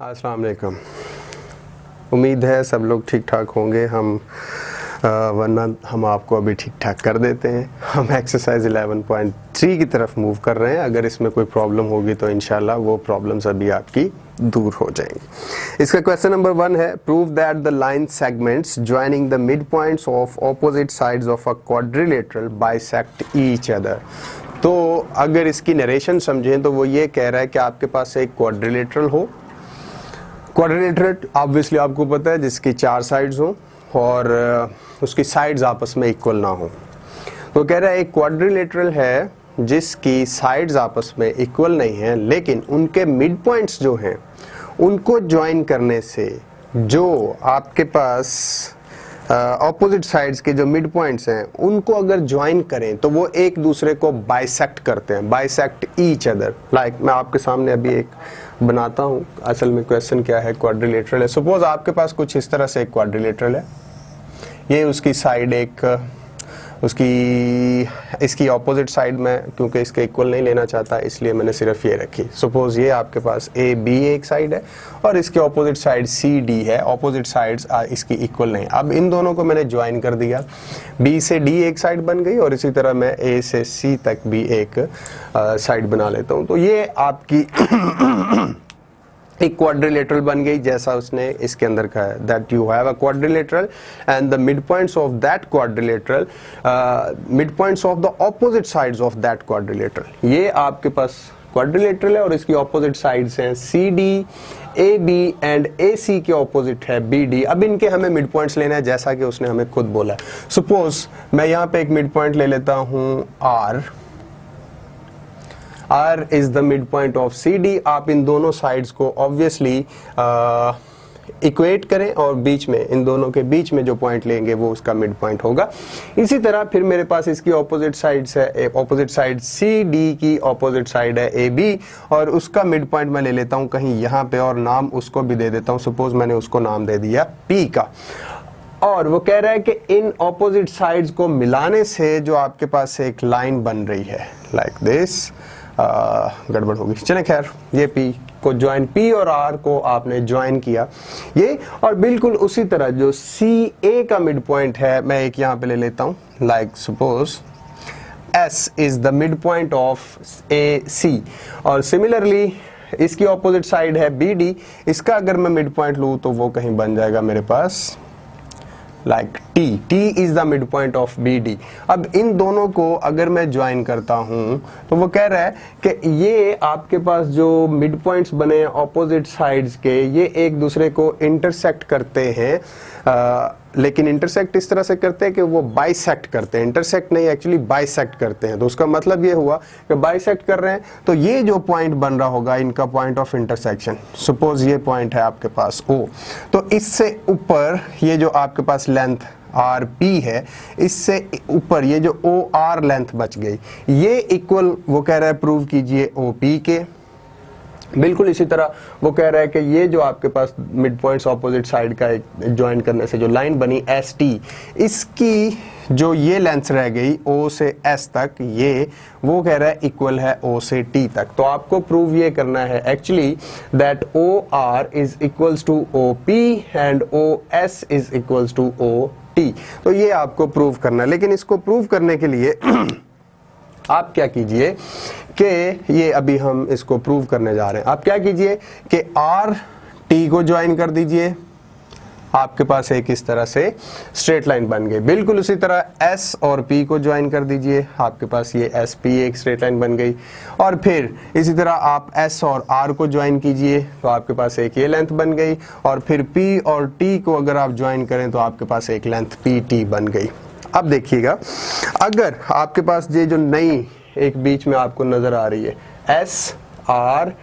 अस्सलाम वालेकुम। उम्मीद है सब लोग ठीक ठाक होंगे। वरना हम आपको अभी ठीक ठाक कर देते हैं। हम एक्सरसाइज 11.3 की तरफ मूव कर रहे हैं। अगर इसमें कोई प्रॉब्लम होगी तो इंशाल्लाह वो प्रॉब्लम्स अभी आपकी दूर हो जाएंगी। इसका क्वेश्चन नंबर 1 है, prove that the line segments joining the mid points of opposite sides of a quadrilateral bisect each other. तो अगर इसकी नरेशन समझें तो वो ये कह रहा है कि आपके पास एक क्वाड्रिलेटरल हो, क्वाड्रिलेटरल ऑब्वियसली आपको पता है जिसकी 4 साइड्स हो और उसकी साइड्स आपस में इक्वल ना हो। तो कह रहा है एक क्वाड्रिलेटरल है जिसकी साइड्स आपस में इक्वल नहीं है, लेकिन उनके मिड पॉइंट्स जो हैं उनको ज्वाइन करने से जो आपके पास ऑपोजिट साइड्स के जो मिड पॉइंट्स हैं उनको अगर ज्वाइन करें तो वो एक दूसरे को बाइसेक्ट करते हैं, बाइसेक्ट ईच अदर। लाइक मैं आपके सामने अभी एक बनाता हूँ। असल में क्वेश्चन क्या है, क्वाड्रिलेटरल है। सपोज आपके पास कुछ इस तरह से एक क्वाड्रिलेटरल है, ये उसकी साइड इसकी ऑपोजिट साइड में, क्योंकि इसके इक्वल नहीं लेना चाहता इसलिए मैंने सिर्फ ये रखी। सपोज ये आपके पास ए बी एक साइड है और इसके ऑपोजिट साइड सी डी है। ऑपोजिट साइड्स इसकी इक्वल नहीं। अब इन दोनों को मैंने ज्वाइन कर दिया, बी से डी एक साइड बन गई और इसी तरह मैं ए से सी तक भी एक साइड बना लेता हूँ। तो ये आपकी एक क्वाड्रिलेटरल बन गई, जैसा उसने इसके अंदर कहा है that you have a quadrilateral and the mid points of that quadrilateral, mid points of the opposite sides of that quadrilateral. ये आपके पास क्वाड्रिलेटरल है और इसकी ऑपोजिट साइड्स हैं C D, A B and A C के opposite है B D. अब इनके हमें मिड पॉइंट्स लेना है जैसा कि उसने हमें खुद बोला है। सपोज मैं यहाँ पे एक मिड पॉइंट ले लेता हूँ are. R is the midpoint of CD। आप इन दोनों साइड्स को ऑब्वियसली इक्वेट करें और बीच में, इन दोनों के बीच में जो पॉइंट लेंगे वो उसका मिड पॉइंट होगा। इसी तरह फिर मेरे पास इसकी ऑपोजिट साइड्स है, ऑपोजिट साइड CD की ऑपोजिट साइड है AB और उसका मिड पॉइंट मैं ले लेता हूँ कहीं यहाँ पे और नाम उसको भी दे देता हूँ। सपोज मैंने उसको नाम दे दिया P का। और वो कह रहा है कि इन ऑपोजिट साइड्स को मिलाने से जो आपके पास एक लाइन बन रही है लाइक दिस, गड़बड़ होगी, चलें खैर, ये P को ज्वाइन, P और R को आपने ज्वाइन किया ये। और बिल्कुल उसी तरह जो CA का मिड पॉइंट है मैं एक यहाँ पे ले लेता हूँ, like suppose S is the mid point of AC और सिमिलरली इसकी ऑपोजिट साइड है BD। इसका अगर मैं मिड पॉइंट लूँ तो वो कहीं बन जाएगा मेरे पास like T is the mid point of BD। अब इन दोनों को अगर मैं ज्वाइन करता हूं तो वो कह रहा है कि ये आपके पास जो मिड पॉइंट्स बने ऑपोजिट साइड्स के, ये एक दूसरे को इंटरसेक्ट करते हैं, लेकिन इंटरसेक्ट इस तरह से करते हैं कि वो बाइसेक्ट करते हैं। इंटरसेक्ट नहीं, एक्चुअली बाइसेक्ट करते हैं। तो उसका मतलब ये हुआ कि बाइसेक्ट कर रहे हैं तो ये जो पॉइंट बन रहा होगा इनका पॉइंट ऑफ इंटरसेक्शन, सपोज ये पॉइंट है आपके पास O, तो इससे ऊपर ये जो आपके पास लेंथ RP है, इससे ऊपर ये जो OR लेंथ बच गई, ये इक्वल वो कह रहा है प्रूव कीजिए OP के। बिल्कुल इसी तरह वो कह रहा है कि ये जो आपके पास मिड पॉइंट्स ऑपोजिट साइड का एक ज्वाइन करने से जो लाइन बनी ST, इसकी जो ये लेंथ रह गई O से S तक, ये वो कह रहा है इक्वल है O से T तक। तो आपको प्रूव ये करना है actually that OR is equals to OP and OS is equals to OT। तो ये आपको प्रूव करना है, लेकिन इसको प्रूव करने के लिए आप क्या कीजिए कि ये अभी हम इसको प्रूव करने जा रहे हैं। आप क्या कीजिए कि R T को ज्वाइन कर दीजिए, आपके पास एक इस तरह से स्ट्रेट लाइन बन गई। बिल्कुल उसी तरह S और P को ज्वाइन कर दीजिए, आपके पास ये SP एक स्ट्रेट लाइन बन गई। और फिर इसी तरह आप S और R को ज्वाइन कीजिए तो आपके पास एक ये लेंथ बन गई। और फिर P और T को अगर आप ज्वाइन करें तो आपके पास एक लेंथ PT बन गई। अब देखिएगा, अगर आपके पास ये जो नई एक बीच में आपको नजर आ रही है SRTP,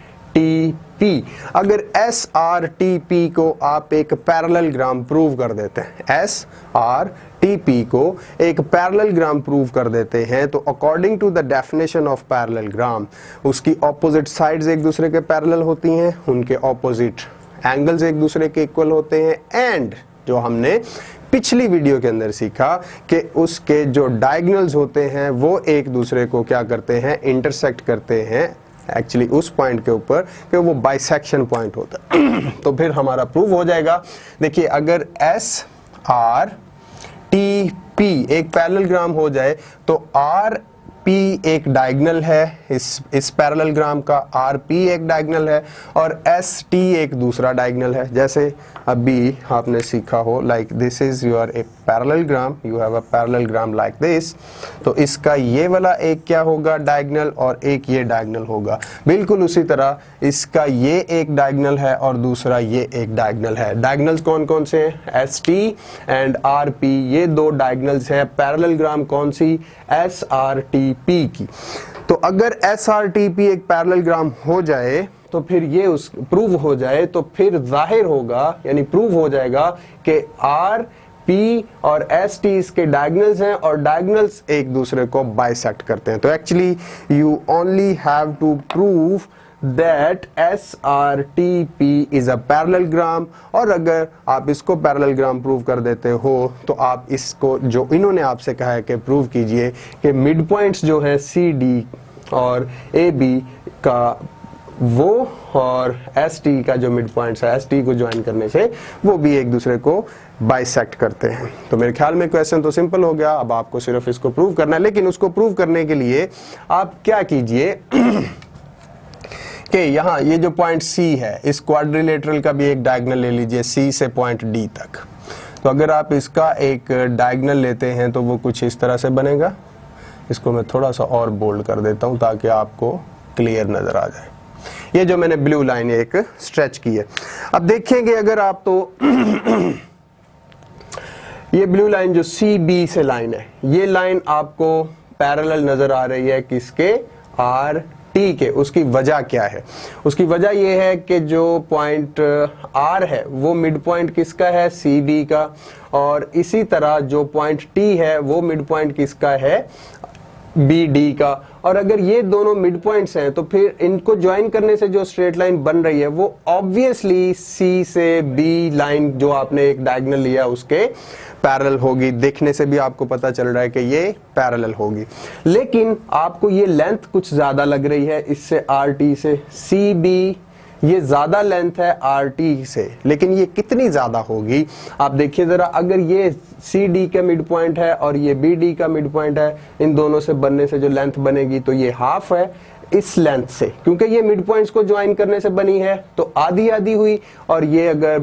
अगर SRTP को आप एक पैरेललोग्राम प्रूव कर देते हैं, SRTP को एक पैरेललोग्राम प्रूव कर देते हैं, तो according to the definition of parallelogram उसकी ऑपोजिट साइड्स एक दूसरे के पैरेलल होती हैं, उनके ऑपोजिट एंगल्स एक दूसरे के इक्वल होते हैं एंड जो हमने पिछली वीडियो के अंदर सीखा कि उसके जो डायगोनल्स होते हैं वो एक दूसरे को क्या करते हैं, इंटरसेक्ट करते हैं एक्चुअली उस पॉइंट के ऊपर कि वो बाइसेक्शन पॉइंट होता है। तो फिर हमारा प्रूव हो जाएगा। देखिए अगर एस आर टी पी एक पैरेललोग्राम हो जाए तो आर पी एक डायगोनल है, इस पैरेललोग्राम का आर पी एक डायगोनल है और एस टी एक दूसरा डायगोनल है। जैसे अभी आपने सीखा हो like this is your a parallelogram, you have a parallelogram like this, तो इसका ये वाला एक क्या होगा डायगोनल और एक ये डायगोनल होगा। बिल्कुल उसी तरह इसका ये एक डायगोनल है और दूसरा ये एक डायगोनल है। डायगोनल्स कौन कौन से हैं? S T and R P, ये दो डायगोनल्स हैं पैरेललोग्राम कौन सी? एस आर टी पी की। तो अगर एस आर टी पी एक पैरेललोग्राम हो जाए तो फिर ये उस प्रूव हो जाए तो फिर जाहिर होगा यानी प्रूव हो जाएगा कि आर पी और एस टी इसके डायगोनल्स हैं और डायगोनल्स एक दूसरे को बाइसेक्ट करते हैं। तो actually you only have to prove that SRTP is a parallelogram, और अगर आप इसको पैरेललोग्राम प्रूव कर देते हो तो आप इसको जो इन्होंने आपसे कहा है कि प्रूव कीजिए कि मिड पॉइंट्स जो है CD और AB का वो और ST का जो मिड पॉइंट्स है ST को ज्वाइन करने से वो भी एक दूसरे को बाइसेक्ट करते हैं। तो मेरे ख्याल में क्वेश्चन तो सिंपल हो गया, अब आपको सिर्फ इसको प्रूव करना है। लेकिन उसको प्रूव करने के लिए आप क्या कीजिए कि यहाँ ये जो पॉइंट C है इस क्वाड्रिलेटरल का भी एक डायगोनल ले लीजिए C से पॉइंट D तक। तो अगर आप इसका एक डायगोनल लेते हैं तो वो कुछ इस तरह से बनेगा। इसको मैं थोड़ा सा और बोल्ड कर देता हूँ ताकि आपको क्लियर नजर आ जाए। ये जो मैंने ब्लू लाइन एक स्ट्रेच की है, अब देखेंगे अगर आप तो ये ब्लू लाइन जो CB से लाइन है, ये लाइन आपको पैरेलल नजर आ रही है किसके? आर ठीक है, उसकी वजह क्या है? उसकी वजह यह है कि जो पॉइंट R है वो मिड पॉइंट किसका है? CB का, और इसी तरह जो पॉइंट T है वो मिड पॉइंट किसका है? BD का। और अगर ये दोनों मिड पॉइंट्स हैं तो फिर इनको ज्वाइन करने से जो स्ट्रेट लाइन बन रही है वो ऑब्वियसली C से B लाइन जो आपने एक डायगोनल लिया उसके पैरेलल होगी। देखने से भी आपको पता चल रहा है कि ये पैरेलल होगी। लेकिन आपको ये लेंथ कुछ ज्यादा लग रही है इससे RT से। CB ये ज्यादा लेंथ है RT से, लेकिन ये कितनी ज्यादा होगी आप देखिए जरा। अगर ये CD का मिड पॉइंट है और ये BD का मिड पॉइंट है, इन दोनों से बनने से जो लेंथ बनेगी तो ये हाफ है इस लेंथ से, क्योंकि ये मिड पॉइंट्स को ज्वाइन करने से बनी है तो आधी आधी हुई। और ये अगर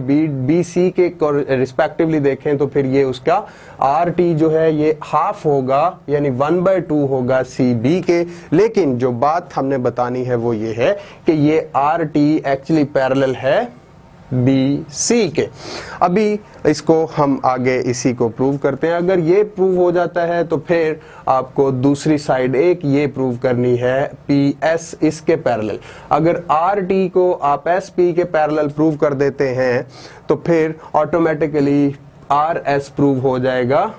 BC के रिस्पेक्टिवली देखें तो फिर ये उसका RT जो है ये हाफ होगा यानी 1/2 होगा CB के। लेकिन जो बात हमने बतानी है वो ये है कि ये RT एक्चुअली पैरेलल है BC के। अभी इसको हम आगे इसी को प्रूव करते हैं। अगर ये प्रूव हो जाता है तो फिर आपको दूसरी साइड एक ये प्रूव करनी है PS इसके पैरेलल। अगर RT को आप SP के पैरेलल प्रूव कर देते हैं तो फिर ऑटोमेटिकली RS प्रूव हो जाएगा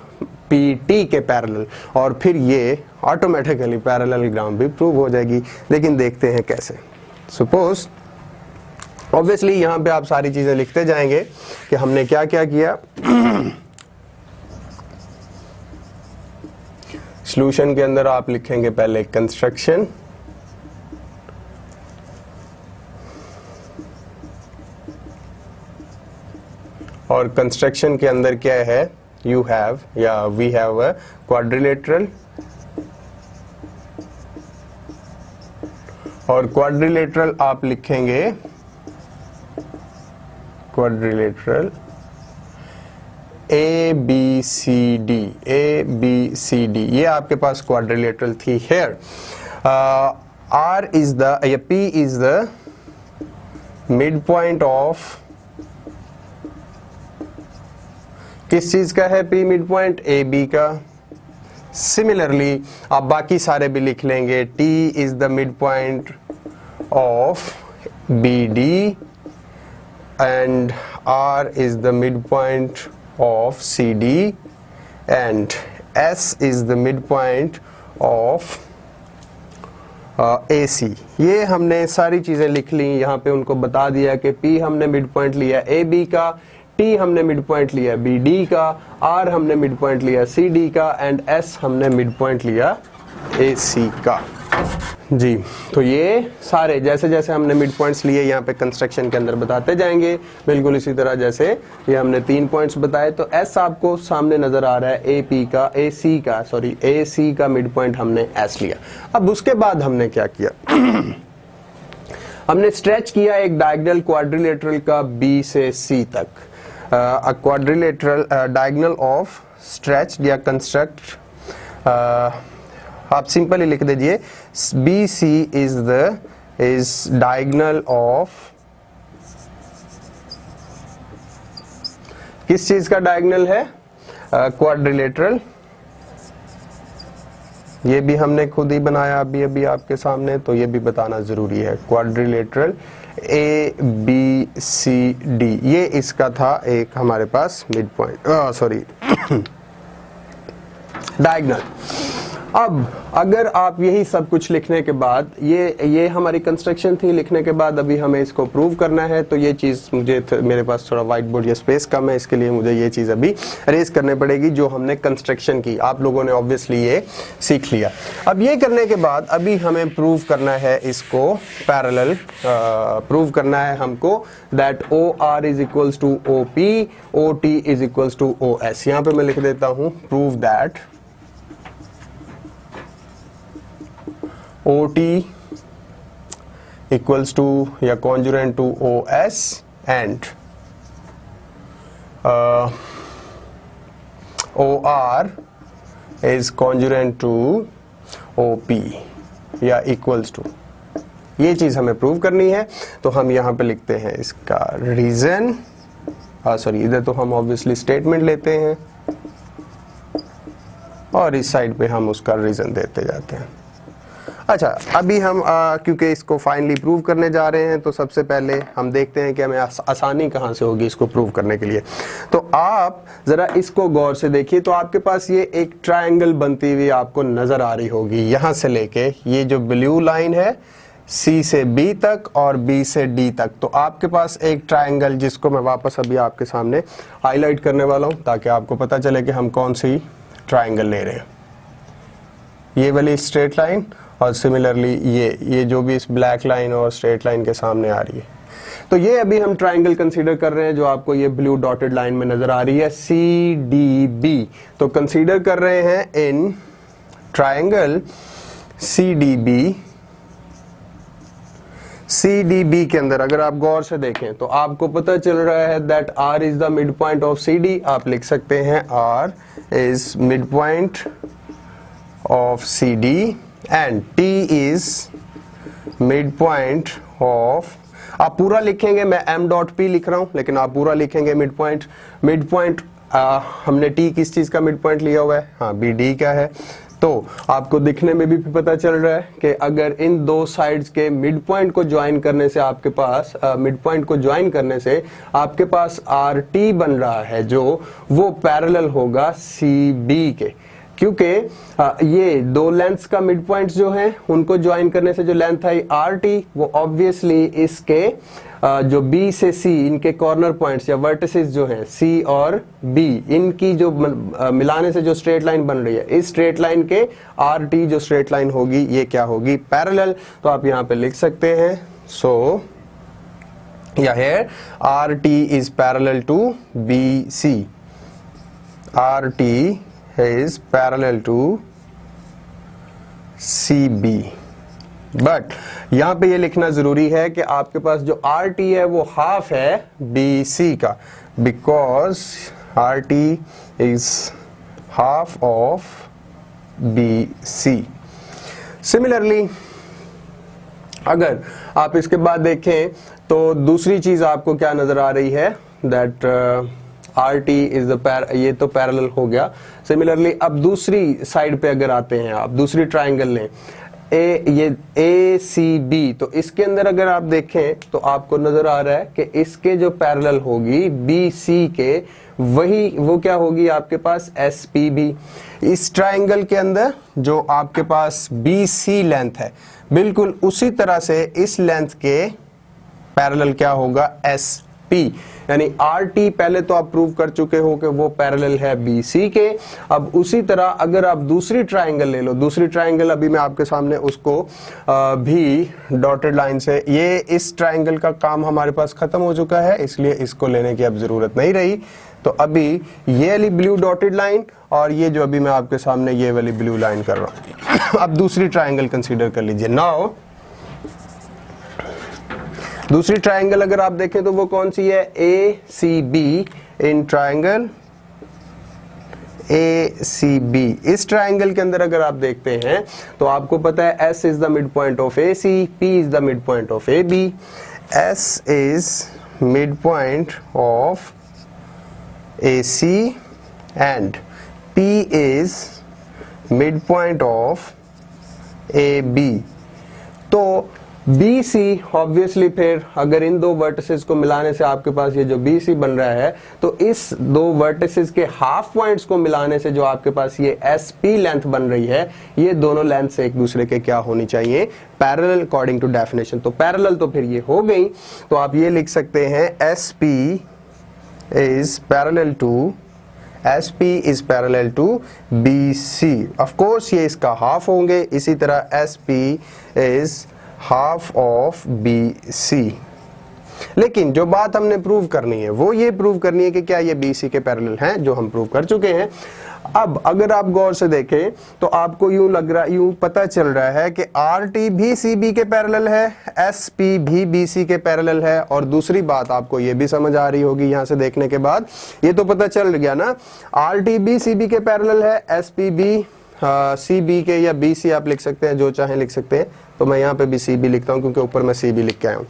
PT के पैरेलल, और फिर ये ऑटोमेटिकली पैरेललोग्राम भी प्रूव हो जाएगी। लेकिन देखते हैं कैसे। सपोज ऑब्वियसली यहां पे आप सारी चीजें लिखते जाएंगे कि हमने क्या क्या किया। सॉल्यूशन के अंदर आप लिखेंगे पहले कंस्ट्रक्शन, और कंस्ट्रक्शन के अंदर क्या है? यू हैव या वी हैव अ क्वाड्रिलेटरल, और क्वाड्रिलेटरल आप लिखेंगे क्वाड्रिलेटरल ABCD। ये आपके पास क्वाड्रिलेटरल थी। हेयर R इज द या P is the mid point of किस चीज का है? P मिड पॉइंट AB का। सिमिलरली आप बाकी सारे भी लिख लेंगे। T is the mid point of BD and R is the midpoint of CD and S is the midpoint of AC। ये हमने सारी चीजें लिख ली, यहाँ पे उनको बता दिया कि P हमने मिड पॉइंट लिया AB का, T हमने मिड पॉइंट लिया BD का, R हमने मिड पॉइंट लिया CD का, एंड S हमने मिड पॉइंट लिया AC का। जी। तो ये सारे जैसे जैसे हमने मिड पॉइंट्स लिए यहाँ पे कंस्ट्रक्शन के अंदर बताते जाएंगे, बिल्कुल इसी तरह जैसे ये हमने 3 पॉइंट्स बताए। तो एस आपको सामने नजर आ रहा है, ए सी का मिड पॉइंट हमने एस लिया। अब उसके बाद हमने क्या किया हमने स्ट्रेच किया एक डायगोनल क्वाड्रिलेटरल का बी से सी तक, a quadrilateral diagonal of stretch या कंस्ट्रक्ट, आप सिंपली लिख दीजिए B C is diagonal of, किस चीज का डायगोनल है, क्वाड्रिलेटरल। ये भी हमने खुद ही बनाया अभी आपके सामने, तो ये भी बताना जरूरी है। Quadrilateral A B C D, ये इसका था एक हमारे पास मिड पॉइंट, सॉरी डायगोनल। अब अगर आप यही सब कुछ लिखने के बाद, ये हमारी कंस्ट्रक्शन थी, लिखने के बाद अभी हमें इसको प्रूव करना है। तो ये चीज मेरे पास थोड़ा व्हाइट बोर्ड या स्पेस कम है, इसके लिए मुझे ये चीज अभी अरेज करने पड़ेगी जो हमने कंस्ट्रक्शन की। आप लोगों ने ऑब्वियसली ये सीख लिया। अब ये करने के बाद अभी हमें प्रूव करना है इसको पैरेलल, प्रूव करना है हमको that O R is equals to O P, O T is equals to O S. यहाँ पे मैं लिख देता हूं prove that OT equals to या congruent to OS and OR is congruent to OP या equals to, ये चीज हमें प्रूव करनी है। तो हम यहाँ पे लिखते हैं इसका रीजन, सॉरी इधर तो हम ऑब्वियसली स्टेटमेंट लेते हैं और इस साइड पे हम उसका रीजन देते जाते हैं। अच्छा, अभी हम क्योंकि इसको फाइनली प्रूव करने जा रहे हैं, तो सबसे पहले हम देखते हैं कि हमें आसानी कहाँ से होगी इसको प्रूव करने के लिए। तो आप जरा इसको गौर से देखिए, तो आपके पास ये एक ट्रायंगल बनती हुई आपको नजर आ रही होगी, यहाँ से लेके ये जो ब्लू लाइन है C से B तक और B से D तक। तो आपके पास एक ट्रायंगल, जिसको मैं वापस अभी आपके सामने हाईलाइट करने वाला हूँ ताकि आपको पता चले कि हम कौन सी ट्रायंगल ले रहे हैं। ये वाली स्ट्रेट लाइन और सिमिलरली ये जो भी इस ब्लैक लाइन और स्ट्रेट लाइन के सामने आ रही है। तो ये अभी हम ट्रायंगल कंसीडर कर रहे हैं जो आपको ये ब्लू डॉटेड लाइन में नजर आ रही है, CDB। तो कंसीडर कर रहे हैं इन ट्रायंगल CDB। CDB के अंदर अगर आप गौर से देखें तो आपको पता चल रहा है that R is the mid point of CD। आप लिख सकते हैं R is mid point of CD and T is midpoint of, आप पूरा लिखेंगे, मैं m डॉट p लिख रहा हूं लेकिन आप पूरा लिखेंगे मिड पॉइंट हमने T किस चीज का मिड पॉइंट लिया हुआ है, हाँ BD का है। तो आपको दिखने में भी पता चल रहा है कि अगर इन दो साइड्स के मिड पॉइंट को ज्वाइन करने से आपके पास आपके पास RT बन रहा है, जो वो पैरेलल होगा CB के, क्योंकि ये दो लेंथ्स का मिड पॉइंट जो हैं उनको ज्वाइन करने से जो लेंथ आई RT, वो ऑब्वियसली इसके जो B से C, इनके कॉर्नर पॉइंट्स या वर्टिसेस जो हैं C और B, इनकी जो मिलाने से जो स्ट्रेट लाइन बन रही है, इस स्ट्रेट लाइन के RT जो स्ट्रेट लाइन होगी ये क्या होगी, पैरेलल। तो आप यहाँ पे लिख सकते हैं सो here RT is parallel to BC, RT is parallel to CB। But यहां पे ये लिखना जरूरी है कि आपके पास जो RT है वो हाफ है BC का, because RT is half of BC। Similarly अगर आप इसके बाद देखें तो दूसरी चीज आपको क्या नजर आ रही है, दैट RT इज द ये तो पैरेलल हो गया। सिमिलरली अब दूसरी साइड पे अगर आते हैं, आप दूसरी ट्रायंगल लें ये ACB, तो इसके अंदर अगर आप देखें तो आपको नजर आ रहा है कि इसके जो पैरेलल होगी BC के, वही वो क्या होगी आपके पास SPB। इस ट्रायंगल के अंदर जो आपके पास BC लेंथ है, बिल्कुल उसी तरह से इस लेंथ के पैरेलल क्या होगा पी, यानी आर टी पहले तो आप प्रूव कर चुके हो कि वो पैरेलल है बी सी के। अब उसी तरह अगर आप दूसरी ट्राइंगल ले लो, दूसरी ट्राइंगल अभी मैं आपके सामने उसको भी डॉटेड लाइन से, ये इस ट्राइंगल का काम हमारे पास खत्म हो चुका है, इसलिए इसको लेने की अब जरूरत नहीं रही। तो अभी ये वाली ब्लू डॉटेड लाइन और ये जो अभी मैं आपके सामने ये वाली ब्लू लाइन कर रहा हूं अब दूसरी ट्राइंगल कंसीडर कर लीजिए। नाउ दूसरी ट्राइंगल अगर आप देखें तो वो कौन सी है, A C B, in triangle A C B. इस ट्राइंगल के अंदर अगर आप देखते हैं तो आपको पता है S is the mid point of A C, P is the mid point of A B. S is mid point of A C and P is mid point of A B. तो B C obviously फिर अगर इन दो vertices को मिलाने से आपके पास ये जो बी सी बन रहा है, तो इस दो वर्टिसेस के हाफ पॉइंट्स को मिलाने से जो आपके पास ये एस पी लेंथ बन रही है, ये दोनों लेंथ से एक दूसरे के क्या होनी चाहिए, पैरेलल अकॉर्डिंग टू डेफिनेशन। तो पैरेलल तो फिर ये हो गई, तो आप ये लिख सकते हैं S P is parallel to SP is parallel to BC। of course ये इसका हाफ होंगे, इसी तरह SP is half of BC। लेकिन जो बात हमने प्रूव करनी है वो ये प्रूव करनी है कि क्या ये BC के पैरेलल हैं, जो हम प्रूव कर चुके हैं। अब अगर आप गौर से देखें तो आपको यूं लग रहा, यूं पता चल रहा है कि RT भी CB के पैरेलल है, SP भी BC के पैरेलल है। और दूसरी बात आपको ये भी समझ आ रही होगी यहां से देखने के बाद, ये तो पता चल गया ना, RT भी CB के पैरेलल है, SP भी CB के, या BC आप लिख सकते हैं, जो चाहे लिख सकते हैं। तो मैं यहाँ पे भी CB लिखता हूँ क्योंकि ऊपर मैं CB लिख के आया हूँ।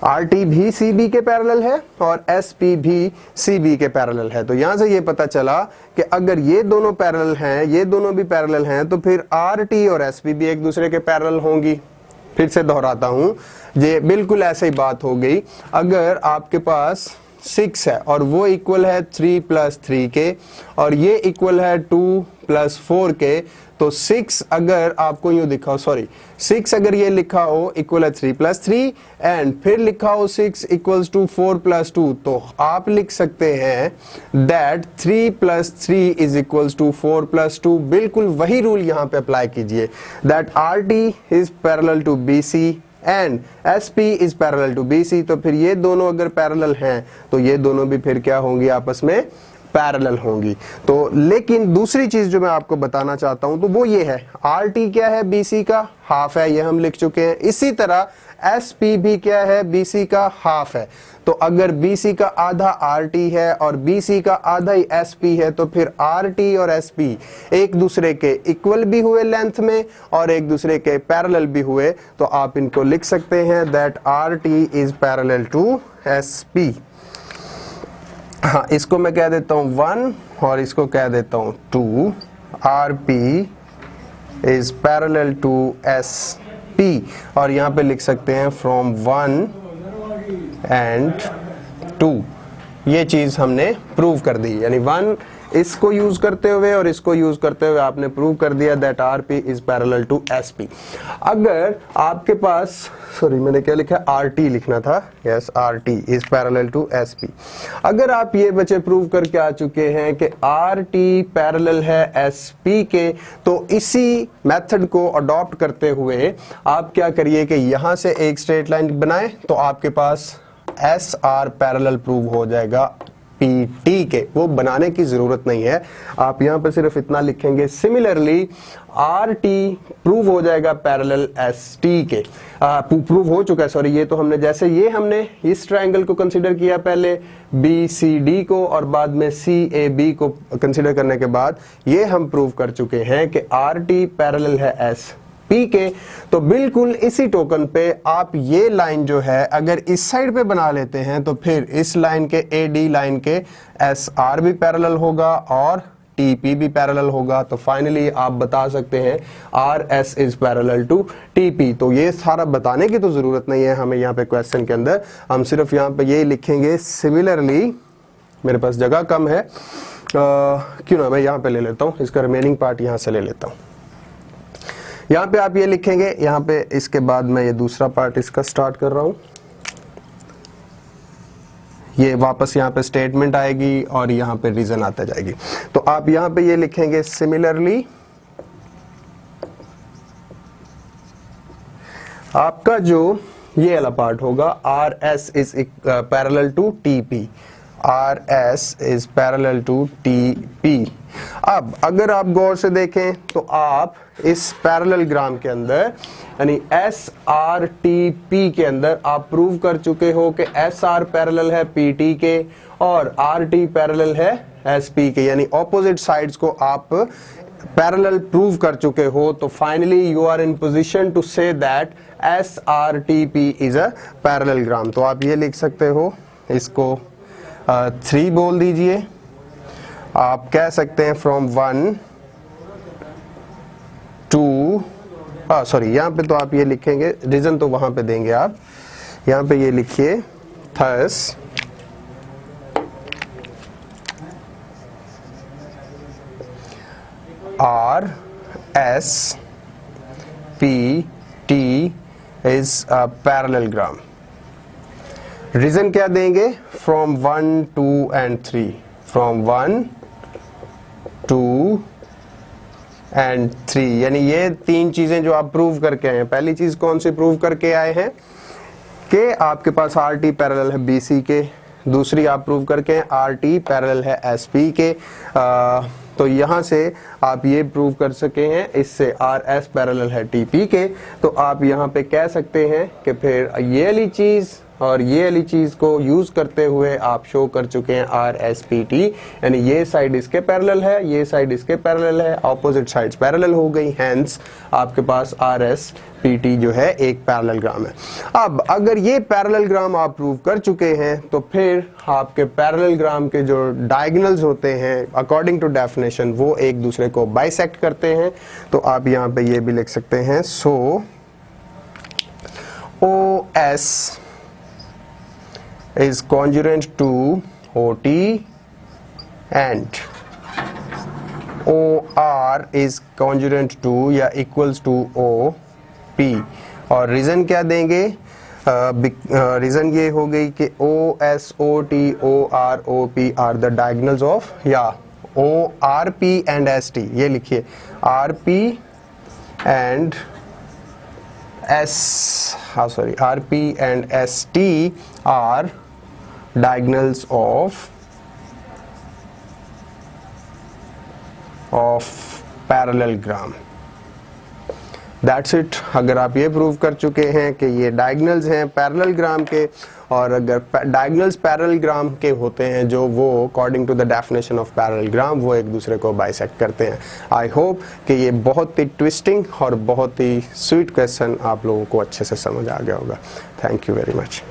RT भी CB के पैरेलल है और SP भी CB के पैरेलल है। तो यहां से ये पता चला कि अगर ये दोनों पैरेलल हैं, ये दोनों भी पैरेलल हैं, तो फिर RT और SP भी एक दूसरे के पैरेलल होंगी। फिर से दोहराता हूं, ये बिल्कुल ऐसे ही बात हो गई। अगर आपके पास 6 है और वो इक्वल है 3 + 3 के, और ये इक्वल है 2 + 4 के, तो 6 अगर आपको यूं दिखा, 6 अगर ये लिखा हो इक्वल है 3 + 3 एंड फिर लिखा हो 6 = 4 + 2, तो आप लिख सकते हैं दैट 3 + 3 = 4 + 2। बिल्कुल वही रूल यहां पे अप्लाई कीजिए, that RT is parallel to BC and SP is parallel to BC। तो फिर ये दोनों अगर पैरेलल हैं तो ये दोनों भी फिर क्या होंगी, आपस में पैरेलल होंगी। तो लेकिन दूसरी चीज जो मैं आपको बताना चाहता हूं तो वो ये है, RT क्या है, BC का हाफ है, ये हम लिख चुके हैं। इसी तरह SP भी क्या है, BC का हाफ है। तो अगर BC का आधा RT है और BC का आधा ही SP है, तो फिर RT और SP एक दूसरे के इक्वल भी हुए लेंथ में और एक दूसरे के पैरेलल भी हुए। तो आप इनको लिख सकते हैं that RT is parallel to SP। हाँ, इसको मैं कह देता हूं 1 और इसको कह देता हूं 2। RP is parallel to SP, और यहां पे लिख सकते हैं फ्रॉम 1 एंड 2। ये चीज हमने प्रूव कर दी, यानी 1 इसको यूज करते हुए और इसको यूज करते हुए आपने प्रूव कर दिया that RP is parallel to SP। अगर आपके पास, मैंने क्या लिखा, RT लिखना था, yes, RT is parallel to SP। अगर आप ये बच्चे प्रूव करके आ चुके हैं कि RT पैरेलल है SP के, तो इसी मेथड को अडॉप्ट करते हुए आप क्या करिए कि यहां से एक स्ट्रेट लाइन बनाएं, तो आपके पास SR पैरेलल प्रूव हो जाएगा PT के। वो बनाने की जरूरत नहीं है, आप यहां पर सिर्फ इतना लिखेंगे, सिमिलरली RT प्रूव हो जाएगा पैरेलल ST के। प्रूव हो चुका है, ये तो हमने, जैसे ये हमने इस ट्रायंगल को कंसीडर किया पहले, BCD को, और बाद में CAB को कंसीडर करने के बाद ये हम प्रूव कर चुके हैं कि RT पैरेलल है SP के। तो बिल्कुल इसी टोकन पे आप ये लाइन जो है अगर इस साइड पे बना लेते हैं, तो फिर इस लाइन के AD लाइन के SR भी पैरेलल होगा और TP भी पैरेलल होगा। तो फाइनली आप बता सकते हैं RS is parallel to TP। तो ये सारा बताने की तो जरूरत नहीं है हमें यहाँ पे क्वेश्चन के अंदर, हम सिर्फ यहाँ पे ये लिखेंगे सिमिलरली। मेरे पास जगह कम है, क्यों ना मैं यहाँ पे ले लेता हूँ, इसका रिमेनिंग पार्ट यहाँ से ले लेता हूँ। यहाँ पे आप ये लिखेंगे, यहाँ पे इसके बाद मैं ये दूसरा पार्ट इसका स्टार्ट कर रहा हूँ। ये वापस यहाँ पे स्टेटमेंट आएगी और यहाँ पे रीजन आता जाएगी। तो आप यहाँ पे ये लिखेंगे सिमिलरली आपका जो ये वाला पार्ट होगा R S is parallel to T P, R S is parallel to T P. अब अगर आप गौर से देखें तो आप इस पैरेललोग्राम के अंदर यानी एस आर टी पी के अंदर आप प्रूव कर चुके हो कि एस आर पैरेलल है पी टी के और आर टी पैरेलल है एस पी के, यानी ऑपोजिट साइड्स को आप पैरेलल प्रूव कर चुके हो। तो finally you are in position to say that S R T P is a parallelogram. तो आप ये लिख सकते हो, इसको 3 बोल दीजिए। आप कह सकते हैं फ्रॉम 1 टू सॉरी यहाँ पे तो आप ये लिखेंगे, रीजन तो वहां पे देंगे आप, यहाँ पे ये लिखिए thus R S P T is a parallelogram. Reason क्या देंगे, फ्रॉम 1 2 एंड 3, फ्रॉम 1 2 एंड 3, यानी ये 3 चीजें जो आप प्रूव करके आए हैं। पहली चीज कौन सी प्रूव करके आए हैं कि आपके पास आर टी पैरेलल है बी सी के, दूसरी आप प्रूव करके आर टी पैरेलल है एस पी के। तो यहां से आप ये प्रूव कर सके हैं, इससे आर एस पैरेलल है टी पी के। तो आप यहां पे कह सकते हैं कि फिर ये वाली चीज और ये वाली चीज को यूज करते हुए आप शो कर चुके हैं आर एस पी टी, यानी ये साइड इसके पैरेलल है, ये साइड इसके पैरेलल है, ऑपोजिट साइड्स पैरेलल हो गई, हेंस आपके पास आर एस पी टी जो है एक पैरेललोग्राम है। अब अगर ये पैरेललोग्राम आप प्रूव कर चुके हैं तो फिर आपके पैरेललोग्राम के जो डायगोनल्स होते हैं अकॉर्डिंग टू डेफिनेशन वो एक दूसरे को बाइसेक्ट करते हैं। तो आप यहाँ पे ये भी लिख सकते हैं, so O S is congruent to OT and OR is congruent to या equals to OP। और रीजन क्या देंगे, रीजन ये हो गई कि OS OT OR OP are the diagonals of या ORP and ST, ये लिखिए RP and RP and ST are diagonals of parallelogram। That's it। अगर आप ये प्रूव कर चुके हैं कि ये डायगोनल्स हैं पैरेललोग्राम के, और अगर डायगोनल्स पैरेललोग्राम के होते हैं जो वो according to the definition of parallelogram वो एक दूसरे को बाइसेक्ट करते हैं। आई होप कि ये बहुत ही ट्विस्टिंग और बहुत ही स्वीट क्वेश्चन आप लोगों को अच्छे से समझ आ गया होगा। Thank you very much.